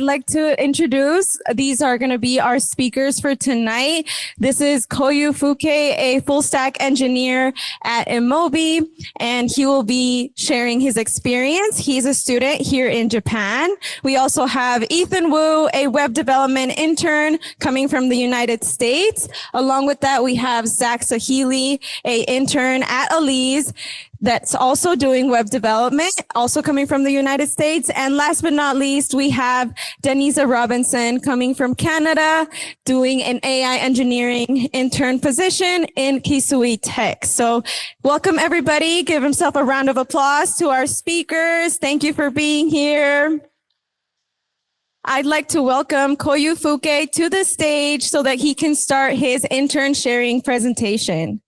like to introduce, these are going to be our speakers for tonight. This is Koyu Fuke, a full stack engineer at Emobi, and he will be sharing his experience. He's a student here in Japan. We also have Ethan Wu, a web development intern coming from the United States. Along with that, we have Zack Salihy, a intern at Alliz, that's also doing web development, also coming from the United States. And last but not least, we have Deniza Robinson coming from Canada, doing an AI engineering intern position in Kisui Tech. So welcome everybody. Give himself a round of applause to our speakers. Thank you for being here. I'd like to welcome Koyu Fuke to the stage so that he can start his intern sharing presentation.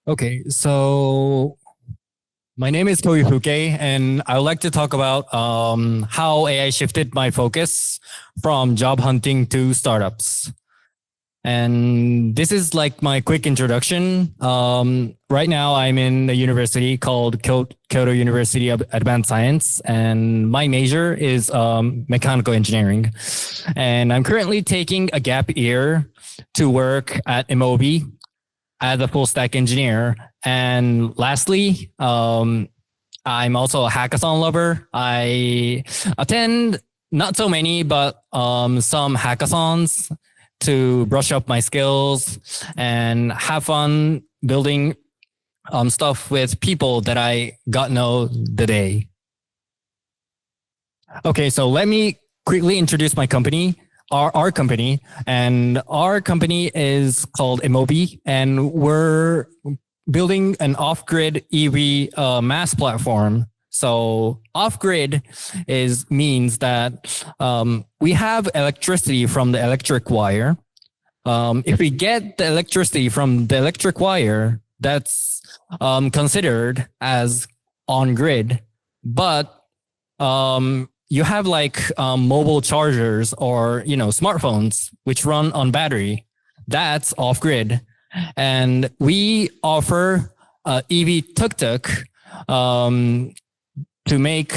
Okay, so my name is Koyu Fuke, and I would like to talk about how AI shifted my focus from job hunting to startups. And this is like my quick introduction. Right now, I'm in a university called Kyoto University of Advanced Science, and my major is mechanical engineering. And I'm currently taking a gap year to work at Emobi as a full stack engineer. And lastly, I'm also a hackathon lover. I attend not so many, but some hackathons to brush up my skills and have fun building stuff with people that I got to know today. Okay, so let me quickly introduce my company. Our company, and our company is called Emobi, and we're building an off-grid EV mass platform. So off-grid means that we have electricity from the electric wire. If we get the electricity from the electric wire, that's considered as on-grid, but you have like mobile chargers or, smartphones, which run on battery. That's off grid. And we offer EV tuk-tuk to make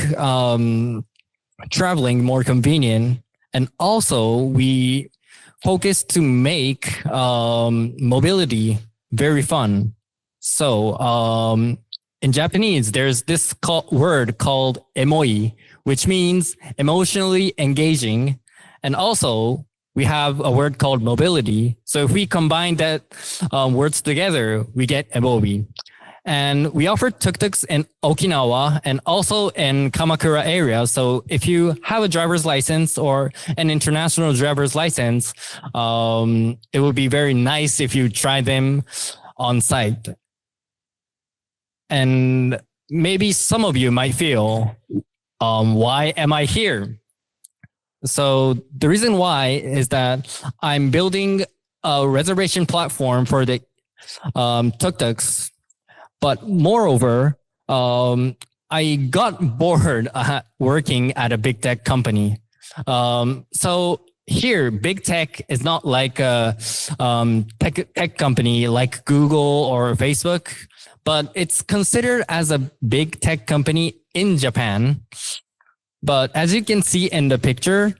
traveling more convenient. And also we focus to make mobility very fun. So in Japanese, there's this word called emoi, which means emotionally engaging. And also, we have a word called mobility. So if we combine that words together, we get Emobi. And we offer tuk-tuks in Okinawa and also in Kamakura area. So if you have a driver's license or an international driver's license, it would be very nice if you try them on site. And maybe some of you might feel, why am I here? So the reason why is that I'm building a reservation platform for the tuk-tuks, but moreover, I got bored working at a big tech company. So here, big tech is not like a tech company like Google or Facebook, but it's considered as a big tech company in Japan. But as you can see in the picture,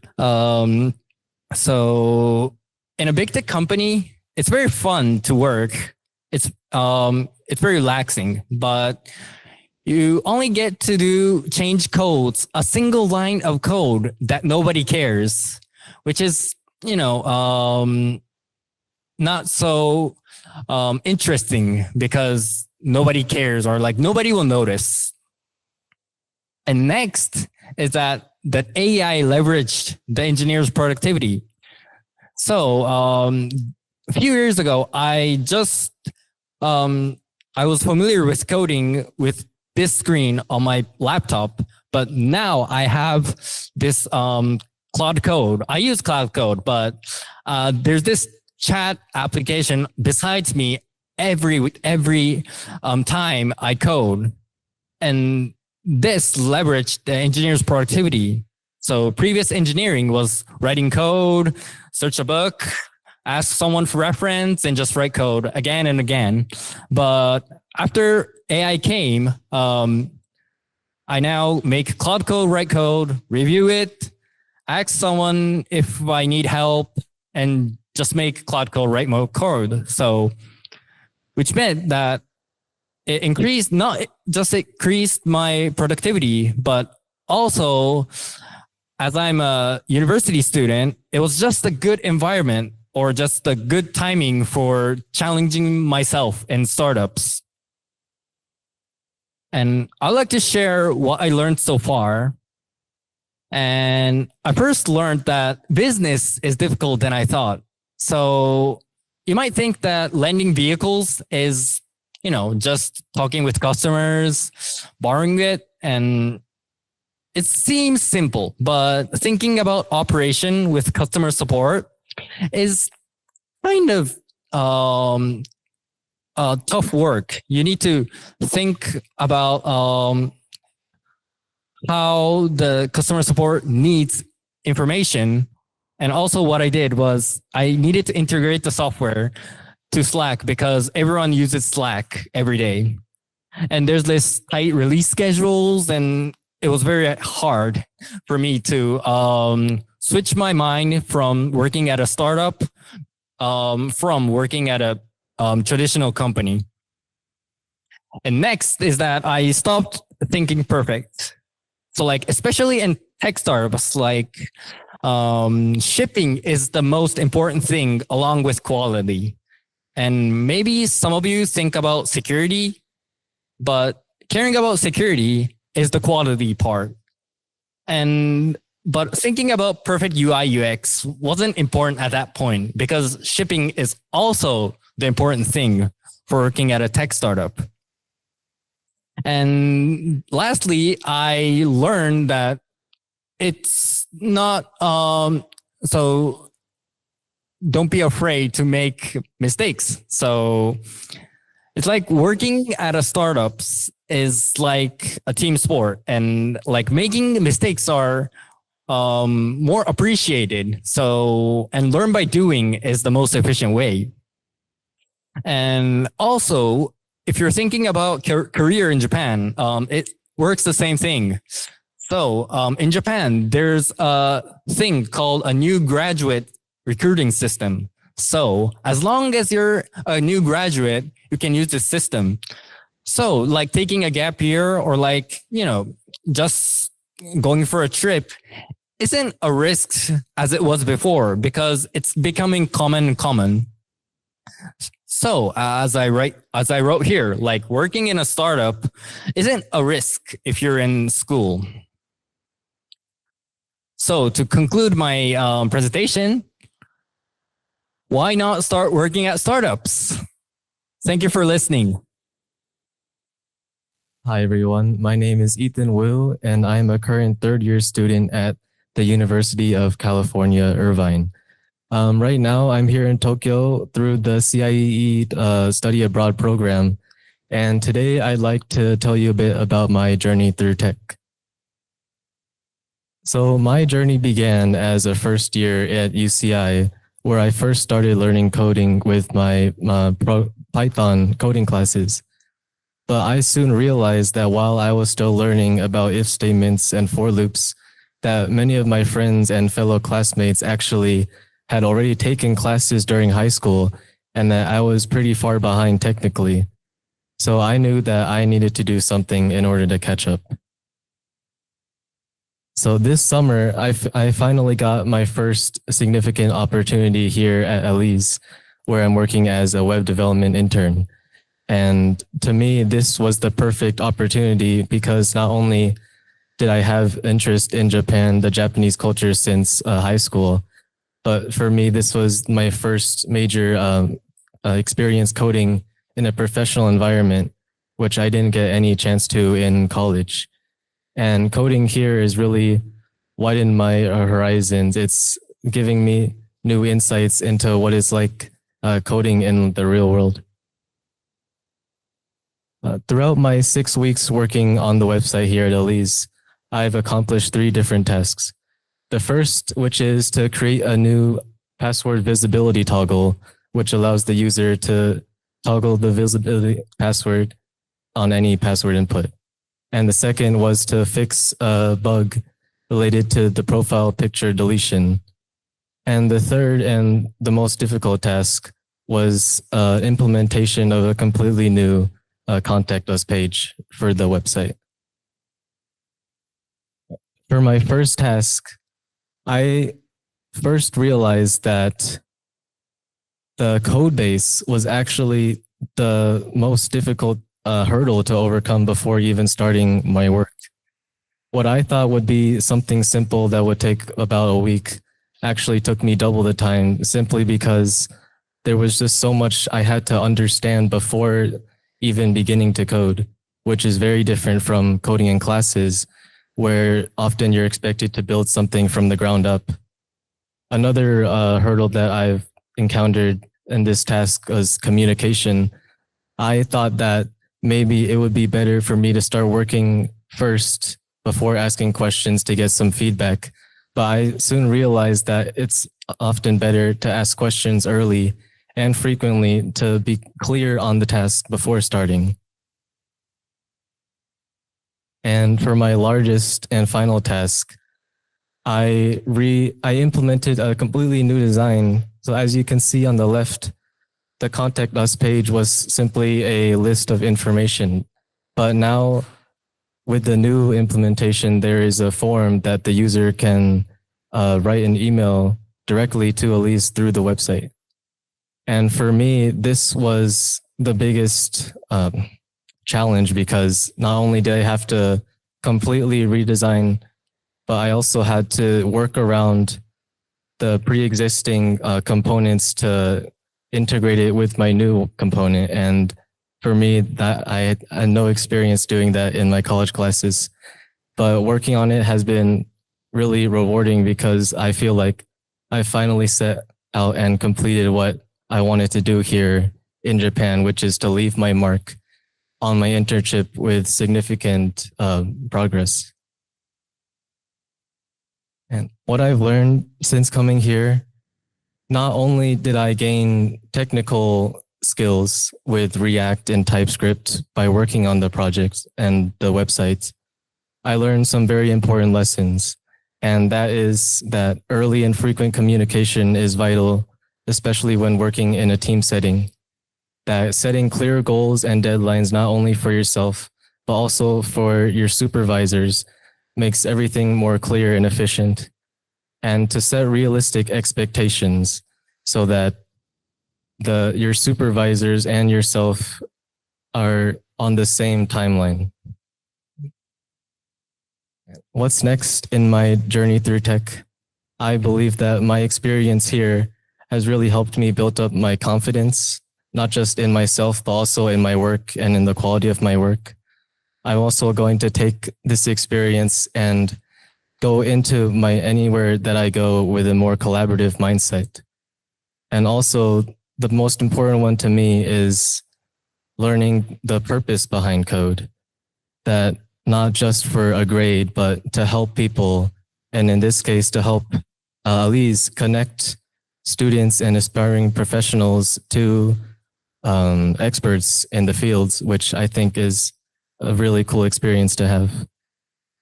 so in a big tech company, it's very fun to work. It's very relaxing, but you only get to change codes, a single line of code that nobody cares, which is, not so interesting because nobody cares or like nobody will notice. And next is that AI leveraged the engineer's productivity. So a few years ago, I was familiar with coding with this screen on my laptop, but now I have this Cloud Code. I use Cloud Code, but there's this chat application besides me every time I code, and this leveraged the engineer's productivity. So previous engineering was writing code, search a book, ask someone for reference, and just write code again and again. But after AI came, I now make Cloud Code, write code, review it, ask someone if I need help, and just make Cloud Code, write more code. So, which meant that it increased, not just increased my productivity, but also as I'm a university student, it was just a good environment or just a good timing for challenging myself in startups. And I'd like to share what I learned so far. And I first learned that business is difficult than I thought. So you might think that lending vehicles is, just talking with customers, borrowing it, and it seems simple, but thinking about operation with customer support is kind of tough work. You need to think about how the customer support needs information. And also what I did was I needed to integrate the software to Slack because everyone uses Slack every day. And there's this tight release schedules, and it was very hard for me to switch my mind from working at a startup, from working at a traditional company. And next is that I stopped thinking perfect. So especially in tech startups, shipping is the most important thing along with quality. And maybe some of you think about security, but caring about security is the quality part. But thinking about perfect UI UX wasn't important at that point because shipping is also the important thing for working at a tech startup. And lastly, I learned that it's not, so don't be afraid to make mistakes. So it's like working at a startups is like a team sport, and making mistakes are more appreciated. So, and learn by doing is the most efficient way. And also, if you're thinking about career in Japan, it works the same thing. So in Japan, there's a thing called a new graduate recruiting system. So as long as you're a new graduate, you can use this system. So taking a gap year or just going for a trip isn't a risk as it was before because it's becoming common. So as I wrote here, working in a startup isn't a risk if you're in school. So to conclude my presentation, why not start working at startups? Thank you for listening. Hi, everyone. My name is Ethan Wu, and I'm a current third-year student at the University of California, Irvine. Right now, I'm here in Tokyo through the CIEE Study Abroad program. And today, I'd like to tell you a bit about my journey through tech. So my journey began as a first year at UCI, where I first started learning coding with my Python coding classes. But I soon realized that while I was still learning about if statements and for loops, that many of my friends and fellow classmates actually had already taken classes during high school and that I was pretty far behind technically. So I knew that I needed to do something in order to catch up. So this summer, I finally got my first significant opportunity here at Alliz, where I'm working as a web development intern. And to me, this was the perfect opportunity because not only did I have interest in Japan, the Japanese culture since high school, but for me, this was my first major experience coding in a professional environment, which I didn't get any chance to in college. And coding here is really widened my horizons. It's giving me new insights into what it's like coding in the real world. Throughout my 6 weeks working on the website here at Alliz, I've accomplished 3 different tasks. The first, which is to create a new password visibility toggle, which allows the user to toggle the visibility password on any password input. And the second was to fix a bug related to the profile picture deletion. And the third and the most difficult task was implementation of a completely new contact us page for the website. For my first task, I first realized that the code base was actually the most difficult hurdle to overcome before even starting my work. What I thought would be something simple that would take about a week actually took me double the time, simply because there was just so much I had to understand before even beginning to code, which is very different from coding in classes, where often you're expected to build something from the ground up. Another hurdle that I've encountered in this task was communication. I thought that maybe it would be better for me to start working first before asking questions to get some feedback. But I soon realized that it's often better to ask questions early and frequently to be clear on the task before starting. And for my largest and final task, I implemented a completely new design. So as you can see on the left, the contact us page was simply a list of information. But now with the new implementation, there is a form that the user can write an email directly to alliz through the website. And for me, this was the biggest challenge, because not only did I have to completely redesign, but I also had to work around the pre-existing components to integrate it with my new component. And for me, that I had no experience doing that in my college classes. But working on it has been really rewarding, because I feel like I finally set out and completed what I wanted to do here in Japan, which is to leave my mark on my internship with significant progress. And what I've learned since coming here, not only did I gain technical skills with React and TypeScript by working on the projects and the websites, I learned some very important lessons. And that is that early and frequent communication is vital, especially when working in a team setting. That setting clear goals and deadlines, not only for yourself, but also for your supervisors, makes everything more clear and efficient. And to set realistic expectations so that your supervisors and yourself are on the same timeline. What's next in my journey through tech? I believe that my experience here has really helped me build up my confidence, not just in myself, but also in my work and in the quality of my work. I'm also going to take this experience and go into anywhere that I go with a more collaborative mindset. And also, the most important one to me is learning the purpose behind code, that not just for a grade, but to help people, and in this case, to help alliz connect students and aspiring professionals to experts in the fields, which I think is a really cool experience to have.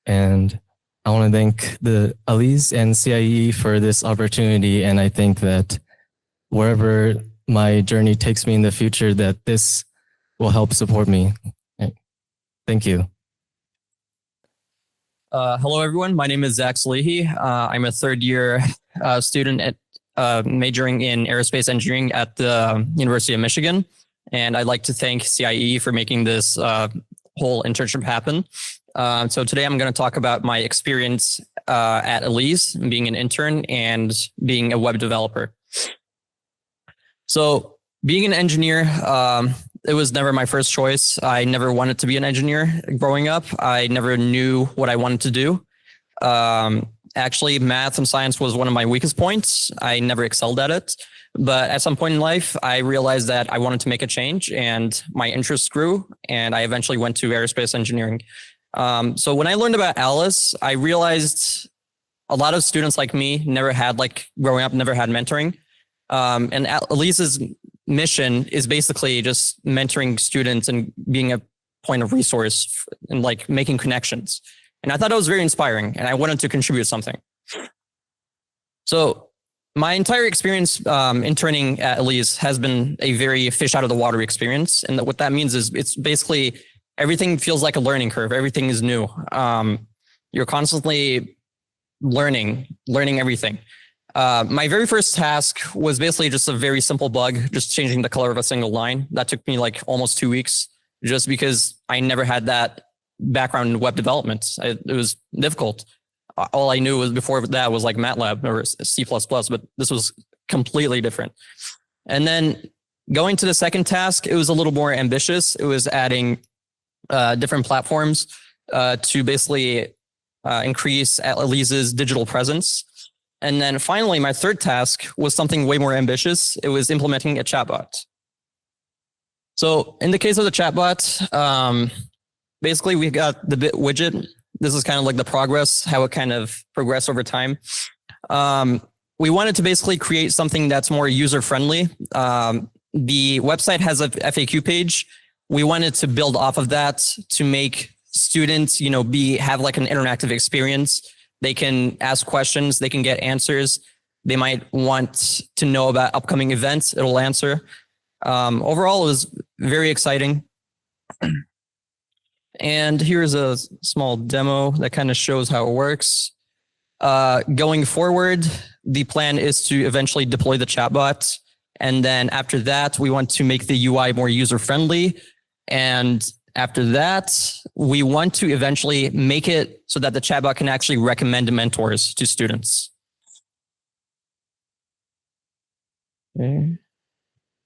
And I want to thank the alliz and CIE for this opportunity. And I think that wherever my journey takes me in the future, that this will help support me. Thank you. Hello, everyone. My name is Zack Salihy. I'm a third-year student at majoring in aerospace engineering at the University of Michigan. And I'd like to thank CIE for making this whole internship happen. So today I'm going to talk about my experience at alliz, being an intern and being a web developer. So being an engineer, it was never my first choice. I never wanted to be an engineer growing up. I never knew what I wanted to do. Actually, math and science was one of my weakest points. I never excelled at it. But at some point in life, I realized that I wanted to make a change and my interest grew, and I eventually went to aerospace engineering. So when I learned about alliz, I realized a lot of students like me growing up, never had mentoring. And alliz's mission is basically just mentoring students and being a point of resource and like making connections. And I thought it was very inspiring, and I wanted to contribute something. So my entire experience interning at alliz has been a very fish out of the water experience. And what that means is it's basically everything feels like a learning curve. Everything is new. You're constantly learning everything. My very first task was basically just a very simple bug, just changing the color of a single line. That took me like almost 2 weeks, just because I never had that background in web development. It was difficult. All I knew was before that was like MATLAB or C++, but this was completely different. And then going to the second task, it was a little more ambitious. It was adding different platforms to basically increase alliz's digital presence. And then finally, my third task was something way more ambitious. It was implementing a chatbot. So in the case of the chatbot, basically we got the bit widget. This is kind of like the progress, how it kind of progressed over time. We wanted to basically create something that's more user-friendly. The website has a FAQ page. We wanted to build off of that to make students, have like an interactive experience. They can ask questions, they can get answers. They might want to know about upcoming events, it'll answer. Overall, it was very exciting. And here's a small demo that kind of shows how it works. Going forward, the plan is to eventually deploy the chatbot. And then after that, we want to make the UI more user-friendly. And after that, we want to eventually make it so that the chatbot can actually recommend mentors to students. Okay.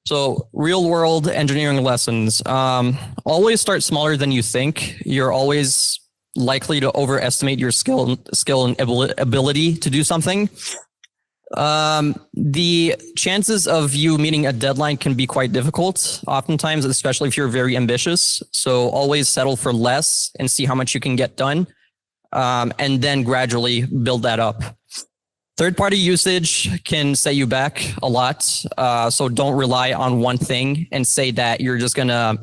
So real world engineering lessons, always start smaller than you think. You're always likely to overestimate your skill and ability to do something. The chances of you meeting a deadline can be quite difficult, oftentimes, especially if you're very ambitious. So always settle for less and see how much you can get done. And then gradually build that up. Third-party usage can set you back a lot. So don't rely on one thing and say that you're just gonna,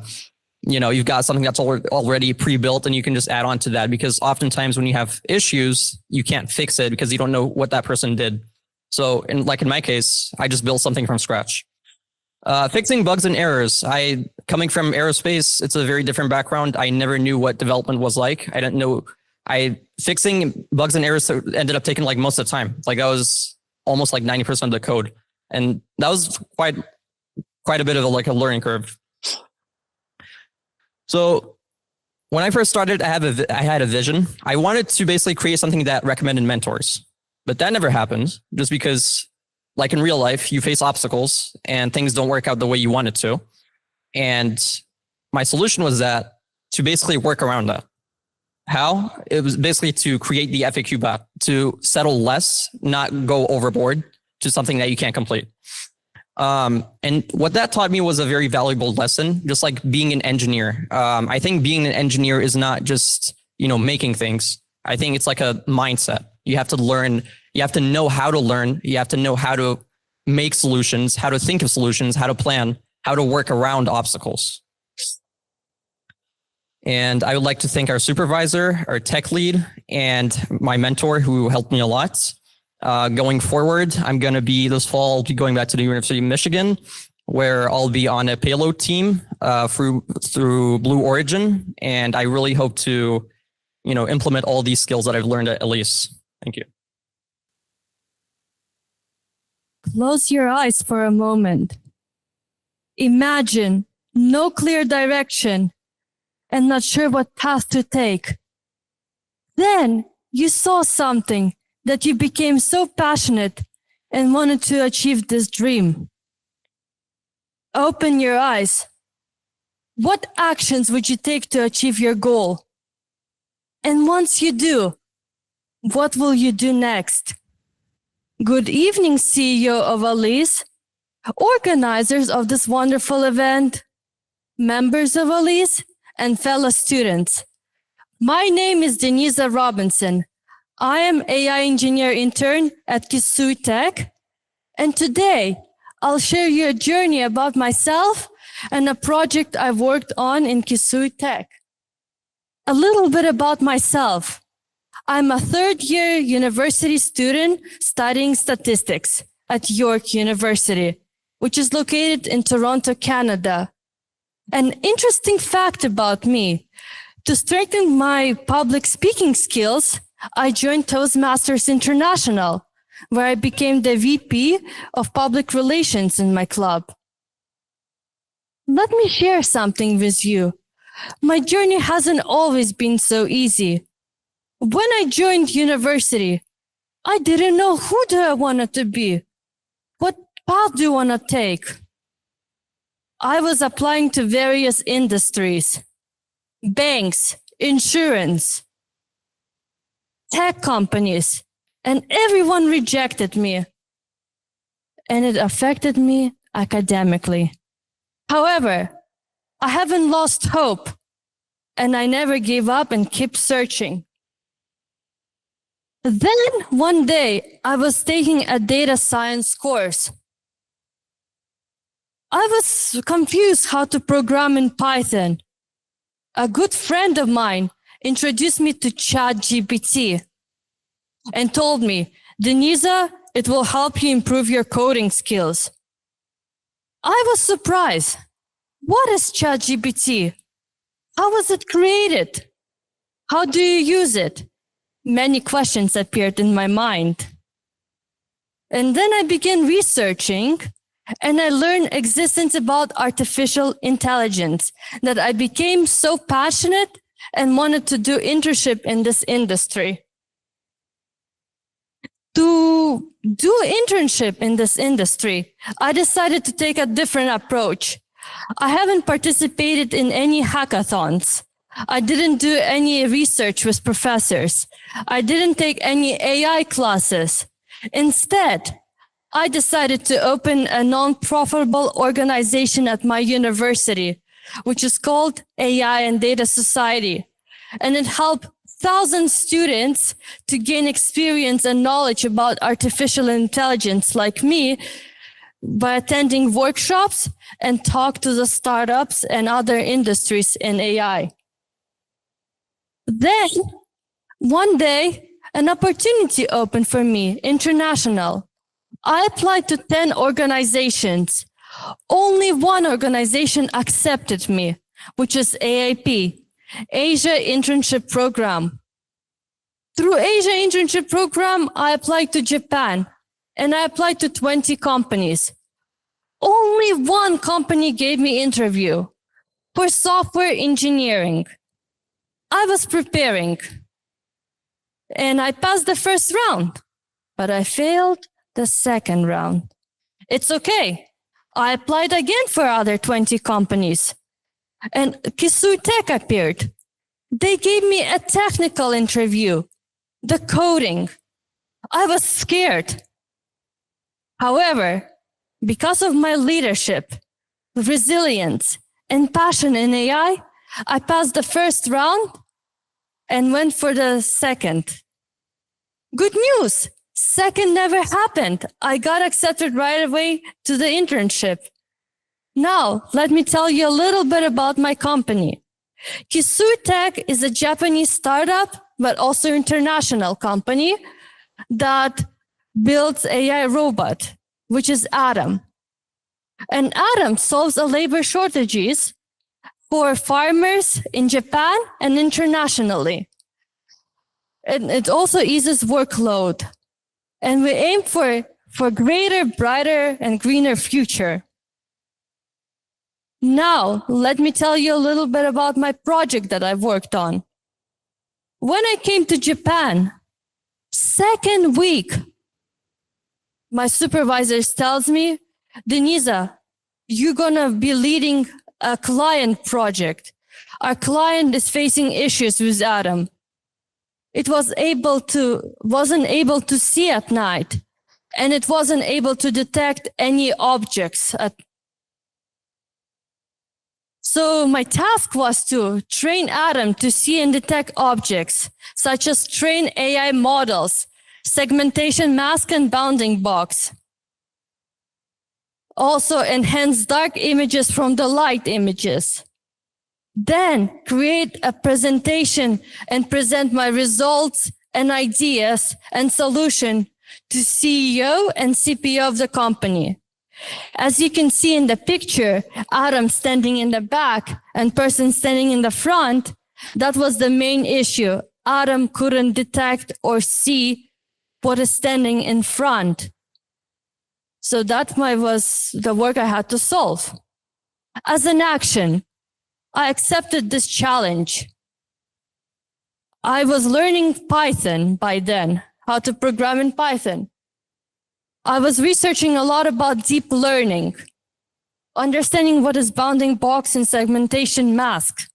you've got something that's already pre-built and you can just add on to that, because oftentimes when you have issues, you can't fix it because you don't know what that person did. So in my case, I just built something from scratch. Fixing bugs and errors. Coming from aerospace, it's a very different background. I never knew what development was like. I didn't know. Fixing bugs and errors ended up taking like most of the time. Like I was almost like 90% of the code. And that was quite a bit of a learning curve. So when I first started, I had a vision. I wanted to basically create something that recommended mentors, but that never happened just because like in real life, you face obstacles and things don't work out the way you want it to. And my solution was to basically work around that. How? It was basically to create the FAQ bot, to settle less, not go overboard to something that you can't complete. And what that taught me was a very valuable lesson, just like being an engineer. I think being an engineer is not just, making things. I think it's like a mindset. You have to learn, you have to know how to learn, you have to know how to make solutions, how to think of solutions, how to plan, how to work around obstacles. And I would like to thank our supervisor, our tech lead, and my mentor who helped me a lot. Going forward, I'm going to be this fall, I'll be going back to the University of Michigan, where I'll be on a payload team through Blue Origin. And I really hope to, implement all these skills that I've learned at alliz. Thank you. Close your eyes for a moment. Imagine no clear direction and not sure what path to take. Then you saw something that you became so passionate and wanted to achieve this dream. Open your eyes. What actions would you take to achieve your goal? And once you do, what will you do next? Good evening, CEO of alliz, organizers of this wonderful event, members of alliz, and fellow students. My name is Deniza Robinson. I am AI engineer intern at Kisui Tech. And today I'll share you a journey about myself and a project I've worked on in Kisui Tech. A little bit about myself. I'm a third-year university student studying statistics at York University, which is located in Toronto, Canada. An interesting fact about me, to strengthen my public speaking skills, I joined Toastmasters International, where I became the VP of Public Relations in my club. Let me share something with you. My journey hasn't always been so easy. When I joined university, I didn't know who do I wanted to be. What path do I want to take? I was applying to various industries, banks, insurance, tech companies, and everyone rejected me. And it affected me academically. However, I haven't lost hope, and I never gave up and kept searching. Then one day, I was taking a data science course. I was confused how to program in Python. A good friend of mine introduced me to ChatGPT and told me, Deniza, it will help you improve your coding skills. I was surprised. What is ChatGPT? How was it created? How do you use it? Many questions appeared in my mind. And then I began researching, and I learned existence about artificial intelligence, that I became so passionate and wanted to do internship in this industry. To do internship in this industry, I decided to take a different approach. I haven't participated in any hackathons. I didn't do any research with professors. I didn't take any AI classes. Instead, I decided to open a non-profitable organization at my university, which is called AI and Data Society. And it helped thousands of students to gain experience and knowledge about artificial intelligence like me by attending workshops and talk to the startups and other industries in AI. Then, one day, an opportunity opened for me, international. I applied to 10 organizations. Only one organization accepted me, which is AIP, Asia Internship Program. Through Asia Internship Program, I applied to Japan, and I applied to 20 companies. Only one company gave me interview for software engineering. I was preparing, and I passed the first round, but I failed the second round. It's okay. I applied again for other 20 companies, and Kisui Tech appeared. They gave me a technical interview, the coding. I was scared. However, because of my leadership, resilience, and passion in AI, I passed the first round and went for the second. Good news, second never happened. I got accepted right away to the internship. Now, let me tell you a little bit about my company. Kisui Tech is a Japanese startup, but also international company that builds AI robot, which is Atom. And Atom solves the labor shortages for farmers in Japan and internationally. And it also eases workload. And we aim for greater, brighter, and greener future. Now, let me tell you a little bit about my project that I've worked on. When I came to Japan, second week, my supervisor tells me, Deniza, you're gonna be leading a client project. Our client is facing issues with Atom. It wasn't able to see at night, and it wasn't able to detect any objects. So my task was to train Atom to see and detect objects, such as train AI models, segmentation mask and bounding box. Also enhance dark images from the light images. Then create a presentation and present my results and ideas and solution to CEO and CPO of the company. As you can see in the picture, Adam standing in the back and person standing in the front, that was the main issue. Adam couldn't detect or see what is standing in front. So that was the work I had to solve. As an action, I accepted this challenge. I was learning Python by then, how to program in Python. I was researching a lot about deep learning, understanding what is bounding box and segmentation mask.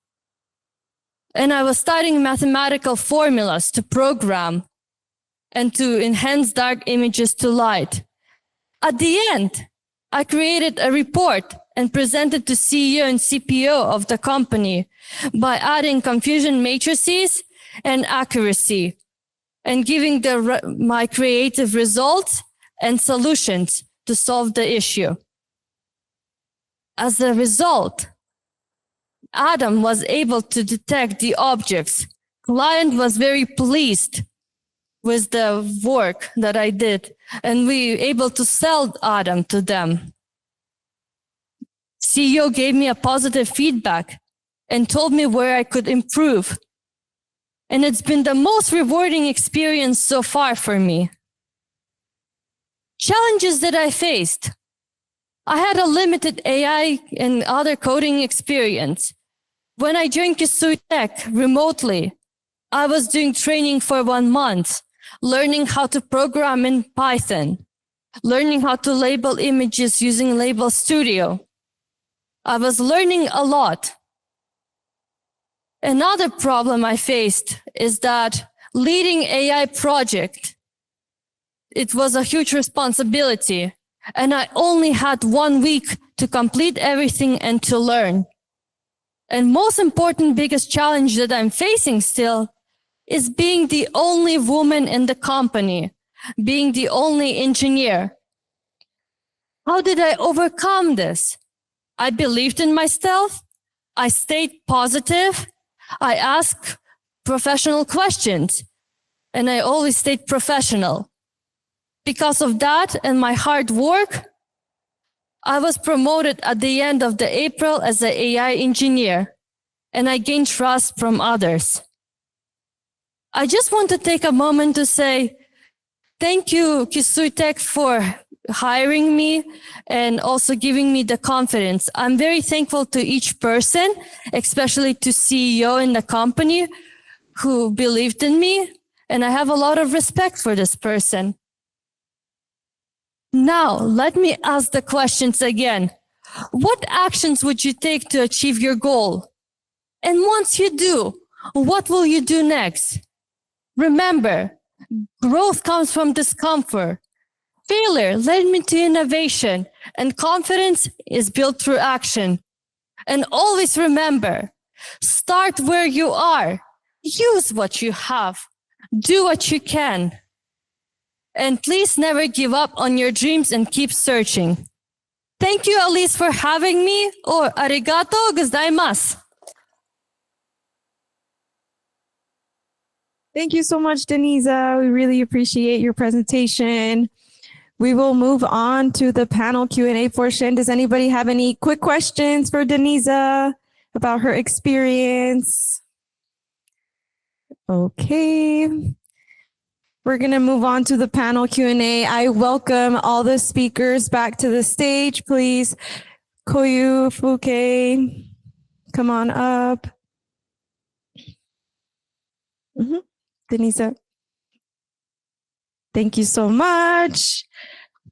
And I was studying mathematical formulas to program and to enhance dark images to light. At the end, I created a report and presented to CEO and CPO of the company by adding confusion matrices and accuracy and giving my creative results and solutions to solve the issue. As a result, Adam was able to detect the objects. Client was very pleased with the work that I did, and we were able to sell Adam to them. CEO gave me a positive feedback and told me where I could improve. And it's been the most rewarding experience so far for me. Challenges that I faced. I had a limited AI and other coding experience. When I joined Kisui Tech remotely, I was doing training for 1 month, learning how to program in Python, learning how to label images using Label Studio. I was learning a lot. Another problem I faced is that leading AI project, it was a huge responsibility, and I only had 1 week to complete everything and to learn. And most important, biggest challenge that I'm facing still is being the only woman in the company, being the only engineer. How did I overcome this? I believed in myself. I stayed positive. I asked professional questions, and I always stayed professional. Because of that and my hard work, I was promoted at the end of the April as an AI engineer, and I gained trust from others. I just want to take a moment to say thank you, Kisui Tech, for hiring me and also giving me the confidence. I'm very thankful to each person, especially to CEO in the company who believed in me, and I have a lot of respect for this person. Now, let me ask the questions again. What actions would you take to achieve your goal? And once you do, what will you do next? Remember, growth comes from discomfort. Failure led me to innovation, and confidence is built through action. And always remember, start where you are. Use what you have. Do what you can. And please never give up on your dreams and keep searching. Thank you, alliz, for having me. Arigato gozaimasu. Thank you so much, Deniza. We really appreciate your presentation. We will move on to the panel Q&A portion. Does anybody have any quick questions for Deniza about her experience? Okay. We're going to move on to the panel Q&A. I welcome all the speakers back to the stage, please. Koyu Fuke, come on up. Deniza. Thank you so much.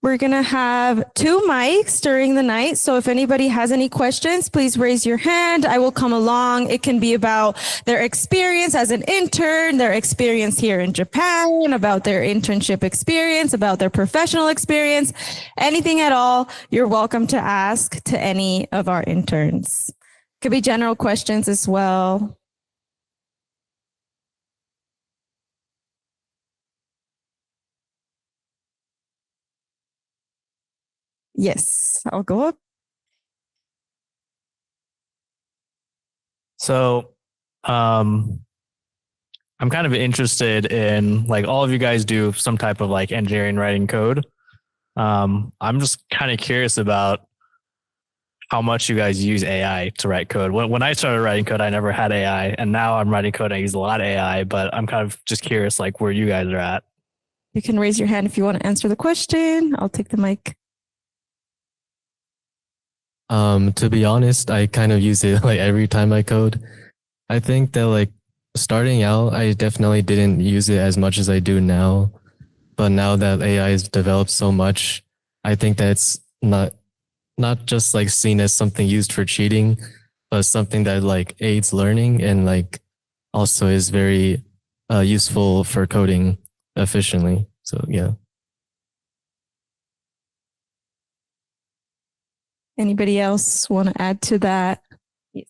We're going to have 2 mics during the night. So if anybody has any questions, please raise your hand. I will come along. It can be about their experience as an intern, their experience here in Japan, about their internship experience, about their professional experience, anything at all. You're welcome to ask to any of our interns. Could be general questions as well. Yes, I'll go up. So, I'm kind of interested in like all of you guys do some type of like engineering writing code. I'm just kind of curious about how much you guys use AI to write code. When I started writing code, I never had AI, and now I'm writing code. I use a lot of AI, but I'm kind of just curious like where you guys are at. You can raise your hand if you want to answer the question. I'll take the mic. To be honest, I kind of use it like every time I code. I think that like starting out, I definitely didn't use it as much as I do now. But now that AI has developed so much, I think that it's not just like seen as something used for cheating, but something that like aids learning and like also is very useful for coding efficiently. So yeah. Anybody else want to add to that? Yes.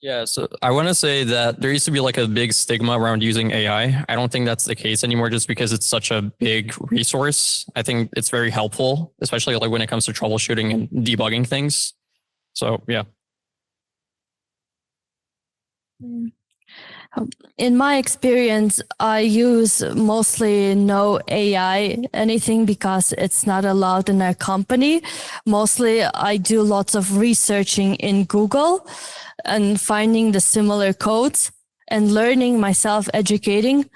Yeah, so I want to say that there used to be like a big stigma around using AI. I don't think that's the case anymore just because it's such a big resource. I think it's very helpful, especially like when it comes to troubleshooting and debugging things. So yeah. In my experience, I use mostly no AI anything because it's not allowed in our company. Mostly I do lots of researching in Google and finding the similar codes and learning myself, educating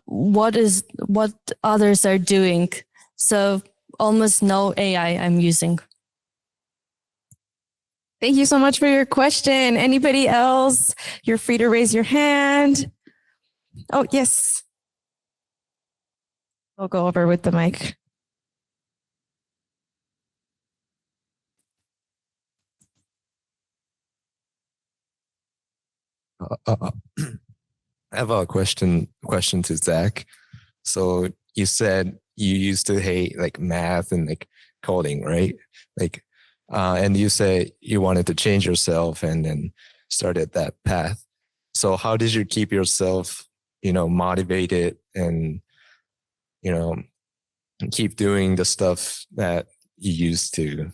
what others are doing. So almost no AI I'm using. Thank you so much for your question. Anybody else? You're free to raise your hand. Oh, yes. I'll go over with the mic. I have a question to Zach. So you said you used to hate like math and like coding, right? Like, and you said you wanted to change yourself and then started that path. So how did you keep yourself, motivated and, keep doing the stuff that you used to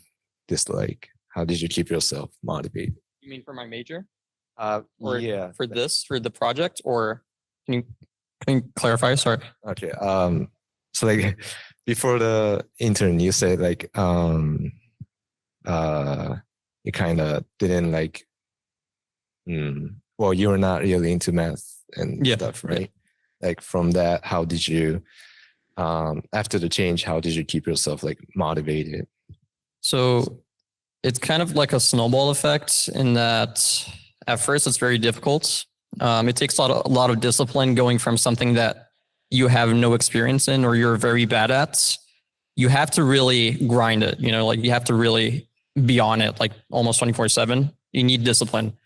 dislike? How did you keep yourself motivated? You mean for my major? Or For the project, or can you clarify? Sorry. Okay. So like before the intern, you said like you kind of didn't like well, you were not really into math and stuff, right? Like from that, how did you after the change, how did you keep yourself like motivated? So it's kind of like a snowball effect in that at first it's very difficult. It takes a lot of discipline going from something that you have no experience in or you're very bad at. You have to really grind it, like you have to really be on it like almost 24/7. You need discipline.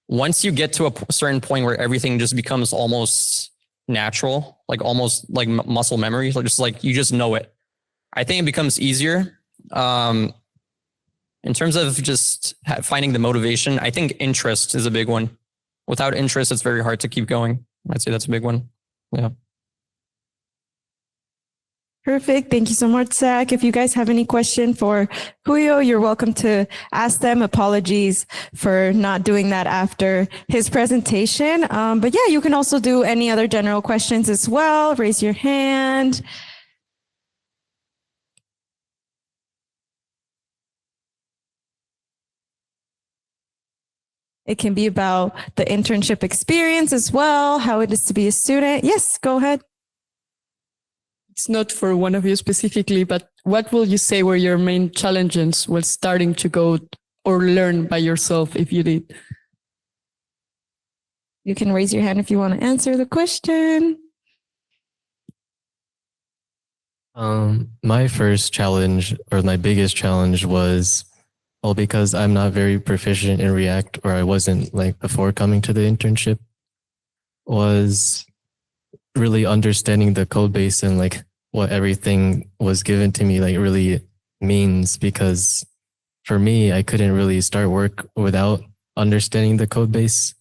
Once you get to a certain point where everything just becomes almost natural, like almost like muscle memory, just like you just know it. I think it becomes easier. In terms of just finding the motivation, I think interest is a big one. Without interest, it's very hard to keep going. I'd say that's a big one. Yeah. Perfect. Thank you so much, Zach. If you guys have any question for Koyu, you're welcome to ask them. Apologies for not doing that after his presentation. But yeah, you can also do any other general questions as well. Raise your hand. It can be about the internship experience as well, how it is to be a student. Yes, go ahead. It's not for one of you specifically, but what will you say were your main challenges while starting to go or learn by yourself if you did? You can raise your hand if you want to answer the question. My first challenge or my biggest challenge was, well, because I'm not very proficient in React, or I wasn't like before coming to the internship, was really understanding the code base and like what everything was given to me like really means, because for me, I couldn't really start work without understanding the code base.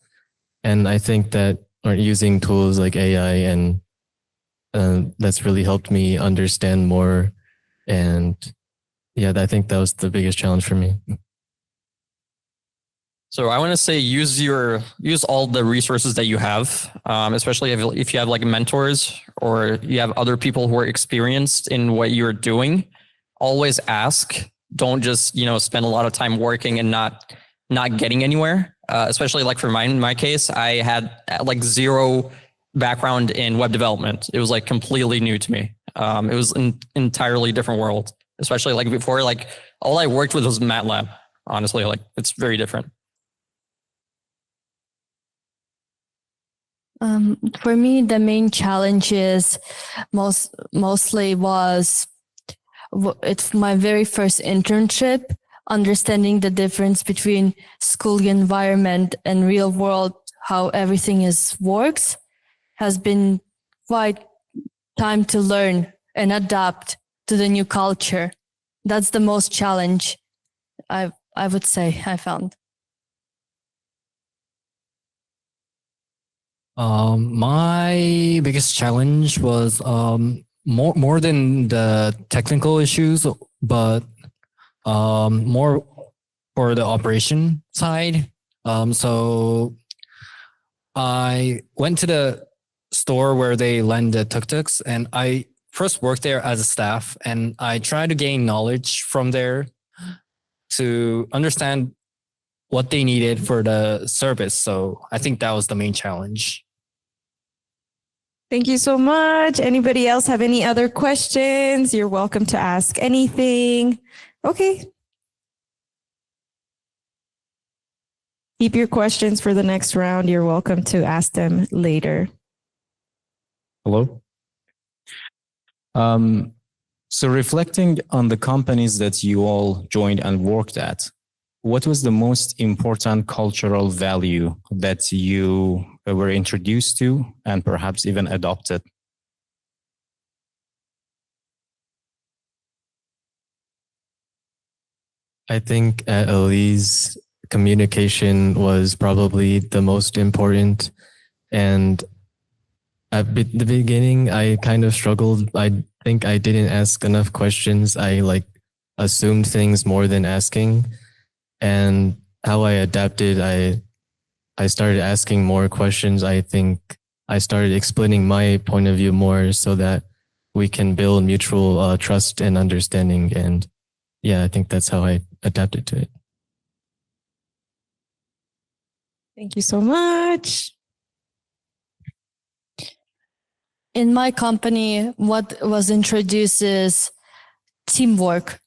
And I think that using tools like AI and that's really helped me understand more. And yeah, I think that was the biggest challenge for me. So I want to say use all the resources that you have, especially if you have like mentors or you have other people who are experienced in what you're doing. Always ask. Don't just spend a lot of time working and not getting anywhere. Especially like for my case, I had like zero background in web development. It was like completely new to me. It was an entirely different world. Especially like before, like all I worked with was MATLAB. Honestly, like it's very different. For me, the main challenge is mostly was it's my very first internship. Understanding the difference between school environment and real world, how everything works, has been quite time to learn and adapt to the new culture. That's the most challenge I would say I found. My biggest challenge was more than the technical issues, but more for the operation side. So I went to the store where they lend the tuk-tuks, and I first worked there as a staff, and I tried to gain knowledge from there to understand what they needed for the service. So I think that was the main challenge. Thank you so much. Anybody else have any other questions? You're welcome to ask anything. Okay. Keep your questions for the next round. You're welcome to ask them later. Hello. So reflecting on the companies that you all joined and worked at, what was the most important cultural value that you were introduced to and perhaps even adopted? I think at alliz, communication was probably the most important. And at the beginning, I kind of struggled. I think I didn't ask enough questions. I assumed things more than asking. And how I adapted, I started asking more questions. I think I started explaining my point of view more so that we can build mutual trust and understanding. And yeah, I think that's how I adapted to it. Thank you so much. In my company, what was introduced is teamwork.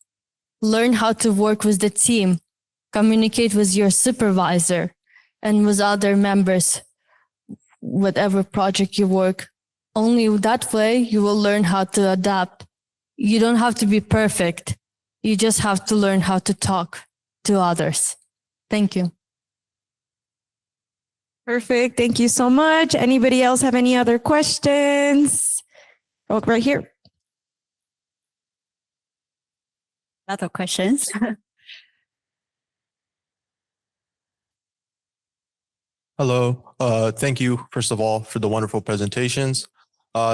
Learn how to work with the team, communicate with your supervisor and with other members, whatever project you work. Only that way you will learn how to adapt. You don't have to be perfect. You just have to learn how to talk to others. Thank you. Perfect. Thank you so much. Anybody else have any other questions? Oh, right here. Lot of questions. Hello. Thank you, first of all, for the wonderful presentations.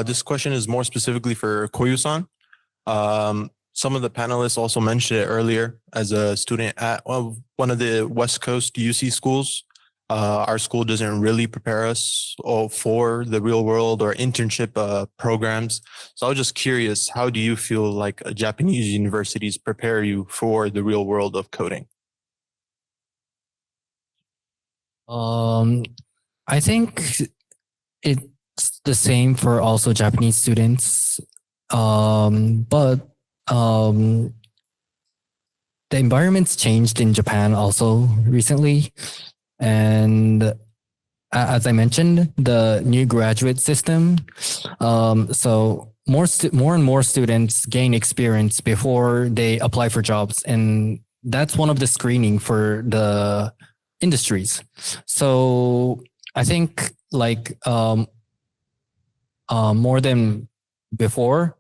This question is more specifically for Koyu-san. Some of the panelists also mentioned it earlier as a student at one of the West Coast UC schools. Our school doesn't really prepare us for the real world or internship programs. So I was just curious, how do you feel like Japanese universities prepare you for the real world of coding? I think it's the same for also Japanese students. But the environment's changed in Japan also recently. And as I mentioned, the new graduate system. So more and more students gain experience before they apply for jobs. And that's one of the screening for the industries. So I think like more than before,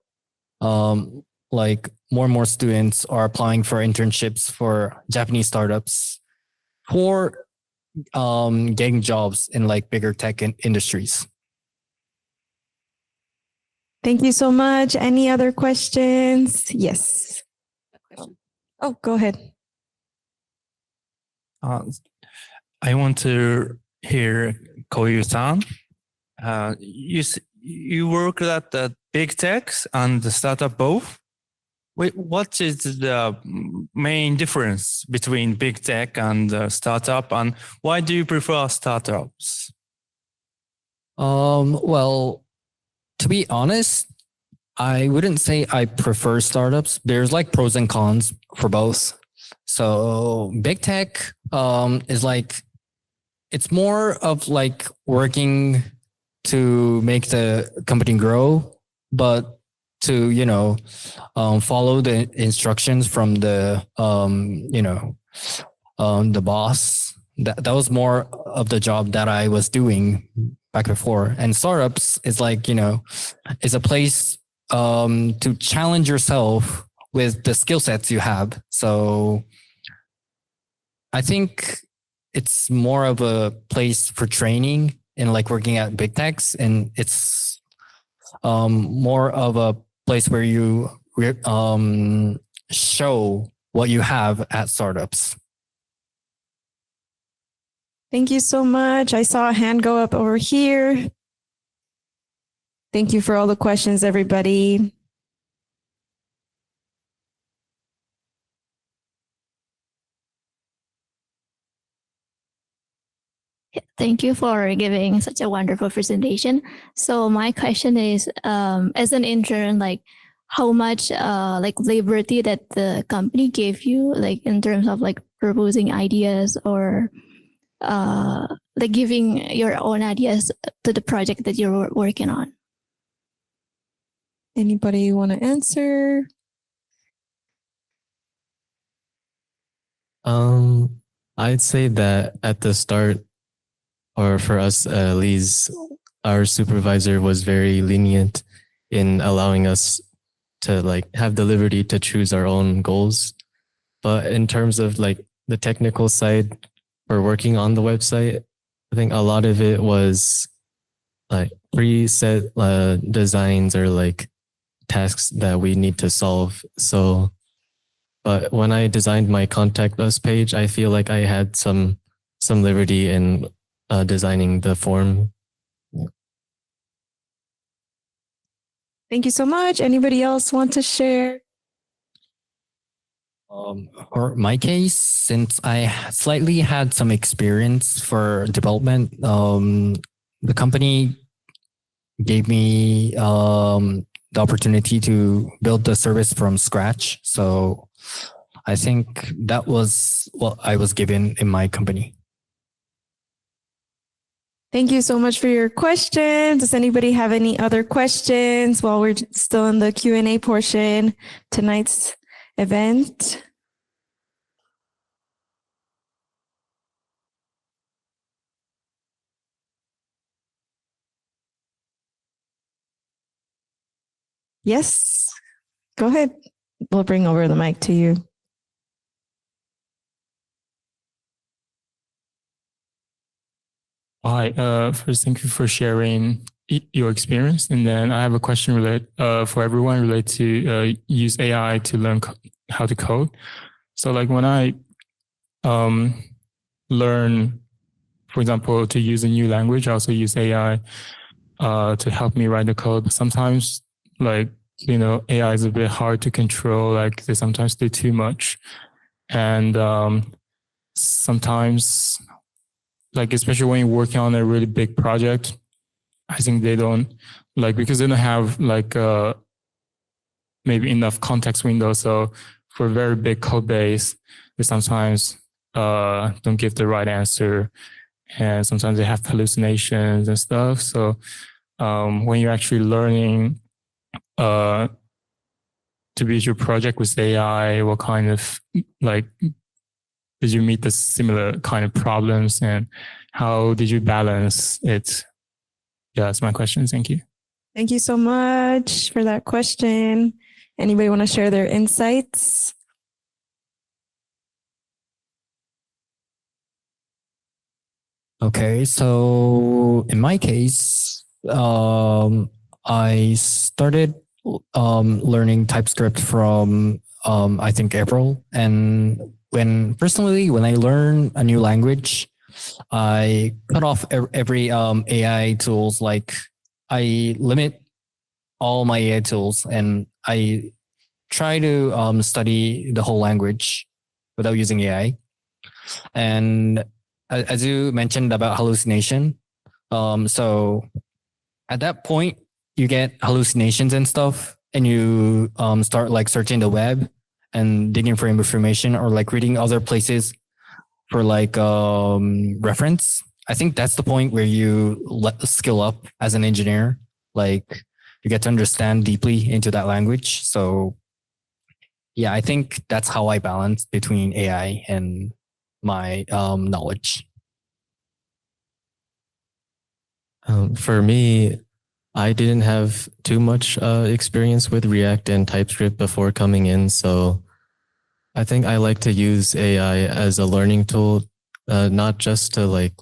like more and more students are applying for internships for Japanese startups for getting jobs in like bigger tech industries. Thank you so much. Any other questions? Yes. Oh, go ahead. I want to hear Koyu-san. You work at the big techs and the startup both. Wait, what is the main difference between big tech and startup, and why do you prefer startups? Well, to be honest, I wouldn't say I prefer startups. There's like pros and cons for both. So big tech is like, it's more of like working to make the company grow, but to, follow the instructions from the, the boss. That was more of the job that I was doing back before. And startups is like, is a place to challenge yourself with the skill sets you have. So I think it's more of a place for training in like working at big techs, and it's more of a place where you show what you have at startups. Thank you so much. I saw a hand go up over here. Thank you for all the questions, everybody. Thank you for giving such a wonderful presentation. So my question is, as an intern, like how much like liberty that the company gave you, like in terms of like proposing ideas or like giving your own ideas to the project that you're working on? Anybody want to answer? I'd say that at the start, or for us, Liz, our supervisor was very lenient in allowing us to like have the liberty to choose our own goals. But in terms of like the technical side for working on the website, I think a lot of it was like preset designs or like tasks that we need to solve. So, but when I designed my contact us page, I feel like I had some liberty in designing the form. Thank you so much. Anybody else want to share? For my case, since I slightly had some experience for development, the company gave me the opportunity to build the service from scratch. So I think that was what I was given in my company. Thank you so much for your questions. Does anybody have any other questions while we're still in the Q&A portion tonight's event? Yes, go ahead. We'll bring over the mic to you. Hi, first, thank you for sharing your experience. And then I have a question for everyone related to use AI to learn how to code. So like when I learn, for example, to use a new language, I also use AI to help me write the code. But sometimes like, AI is a bit hard to control, like they sometimes do too much. And sometimes, like, especially when you're working on a really big project, I think they don't because they don't have maybe enough context window. So for a very big code base, they sometimes don't give the right answer. And sometimes they have hallucinations and stuff. So when you're actually learning to build your project with AI, what kind of did you meet the similar kind of problems, and how did you balance it? Yeah, that's my question. Thank you. Thank you so much for that question. Anybody want to share their insights? Okay, so in my case, I started learning TypeScript from I think April, and when I learn a new language, I cut off every AI tools. Like I limit all my AI tools, and I try to study the whole language without using AI. And as you mentioned about hallucination, so at that point you get hallucinations and stuff, and you start like searching the web and digging for information, or like reading other places for like reference. I think that's the point where you let skill up as an engineer. Like you get to understand deeply into that language. So yeah, I think that's how I balance between AI and my knowledge. For me, I didn't have too much experience with React and TypeScript before coming in, so I think I like to use AI as a learning tool, not just to like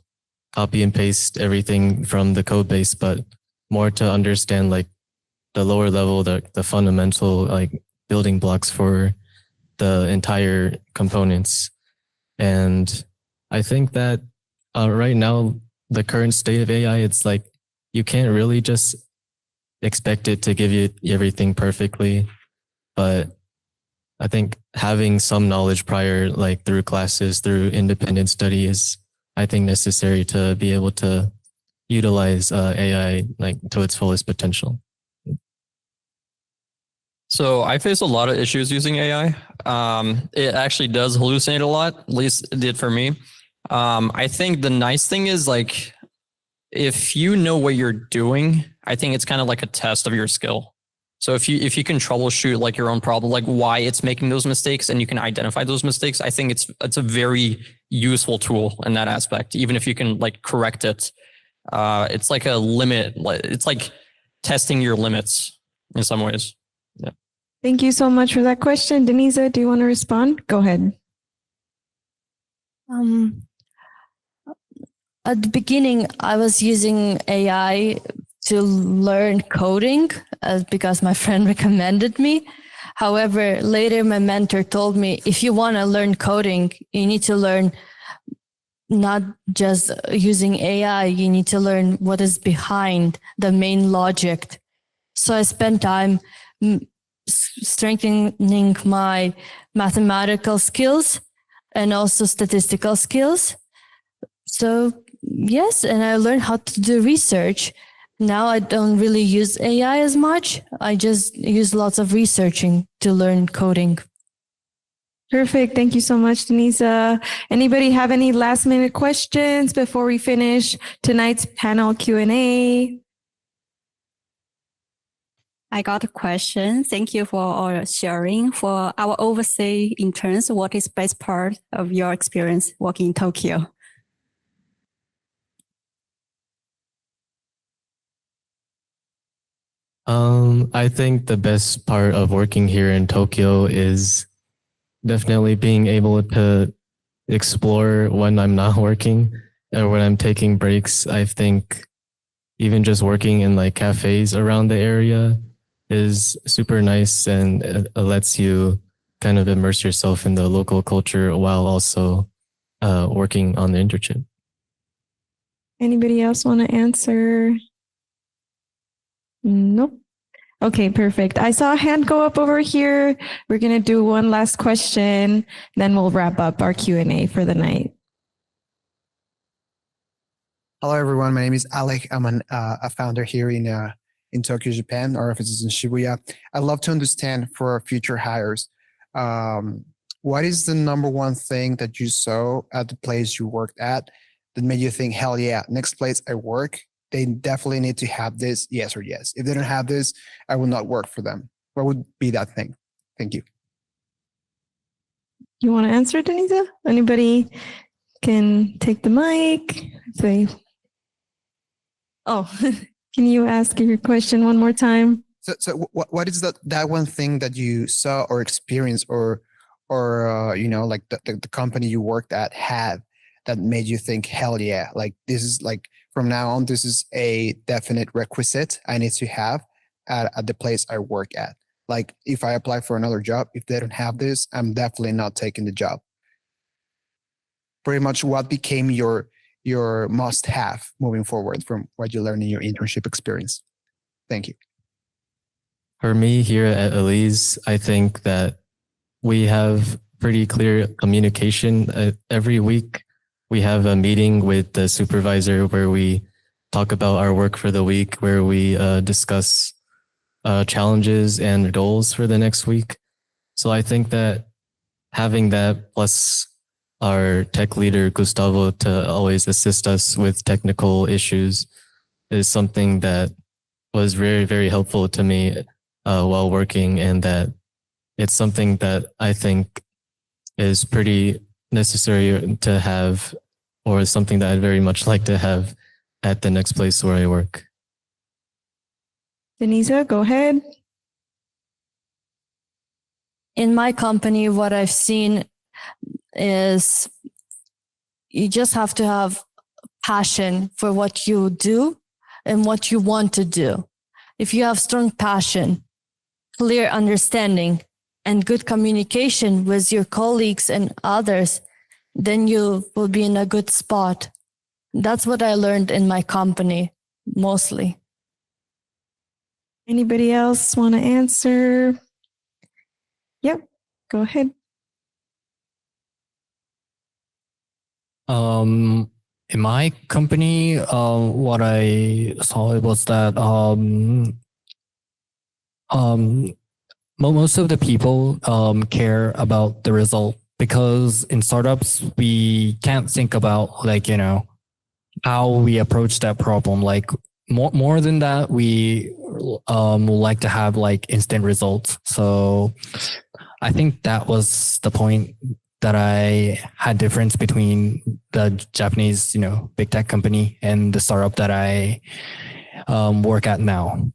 copy and paste everything from the code base, but more to understand like the lower level, the fundamental like building blocks for the entire components. And I think that right now, the current state of AI, it's like you can't really just expect it to give you everything perfectly. But I think having some knowledge prior, like through classes, through independent study is, I think, necessary to be able to utilize AI like to its fullest potential. So I face a lot of issues using AI. It actually does hallucinate a lot, at least it did for me. I think the nice thing is like, if you know what you're doing, I think it's kind of like a test of your skill. So if you can troubleshoot like your own problem, like why it's making those mistakes, and you can identify those mistakes, I think it's a very useful tool in that aspect. Even if you can like correct it, it's like a limit. It's like testing your limits in some ways. Yeah. Thank you so much for that question. Deniza, do you want to respond? Go ahead. At the beginning, I was using AI to learn coding because my friend recommended me. However, later my mentor told me, if you want to learn coding, you need to learn not just using AI, you need to learn what is behind the main logic. So I spent time strengthening my mathematical skills and also statistical skills. So yes, and I learned how to do research. Now I don't really use AI as much. I just use lots of researching to learn coding. Perfect. Thank you so much, Deniza. Anybody have any last minute questions before we finish tonight's panel Q&A? I got a question. Thank you for all sharing. For our overseas interns, what is best part of your experience working in Tokyo? I think the best part of working here in Tokyo is definitely being able to explore when I'm not working or when I'm taking breaks. I think even just working in like cafes around the area is super nice, and it lets you kind of immerse yourself in the local culture while also working on the internship. Anybody else want to answer? Nope. Okay, perfect. I saw a hand go up over here. We're going to do one last question, then we'll wrap up our Q&A for the night. Hello, everyone. My name is Alec. I'm a founder here in Tokyo, Japan. Our office is in Shibuya. I'd love to understand for future hires, what is the number one thing that you saw at the place you worked at that made you think, hell yeah, next place I work, they definitely need to have this, yes or yes. If they don't have this, I will not work for them. What would be that thing? Thank you. You want to answer, Deniza? Anybody can take the mic. Say, oh, can you ask your question one more time? So what is that one thing that you saw or experienced or like the company you worked at had that made you think, hell yeah, like this is like from now on, this is a definite requisite I need to have at the place I work at. Like if I apply for another job, if they don't have this, I'm definitely not taking the job. Pretty much what became your your must have moving forward from what you learned in your internship experience? Thank you. For me here at alliz, I think that we have pretty clear communication. Every week we have a meeting with the supervisor where we talk about our work for the week, where we discuss challenges and goals for the next week. So I think that having that plus our tech leader, Gustavo, to always assist us with technical issues is something that was very, very helpful to me while working, and that it's something that I think is pretty necessary to have, or something that I'd very much like to have at the next place where I work. Deniza, go ahead. In my company, what I've seen is you just have to have passion for what you do and what you want to do. If you have strong passion, clear understanding, and good communication with your colleagues and others, then you will be in a good spot. That's what I learned in my company, mostly. Anybody else want to answer? Yep, go ahead. In my company, what I saw was that most of the people care about the result, because in startups we can't think about, like, you know, how we approach that problem. Like more than that, we would like to have like instant results. So I think that was the point that I had difference between the Japanese, you know, big tech company and the startup that I work at now.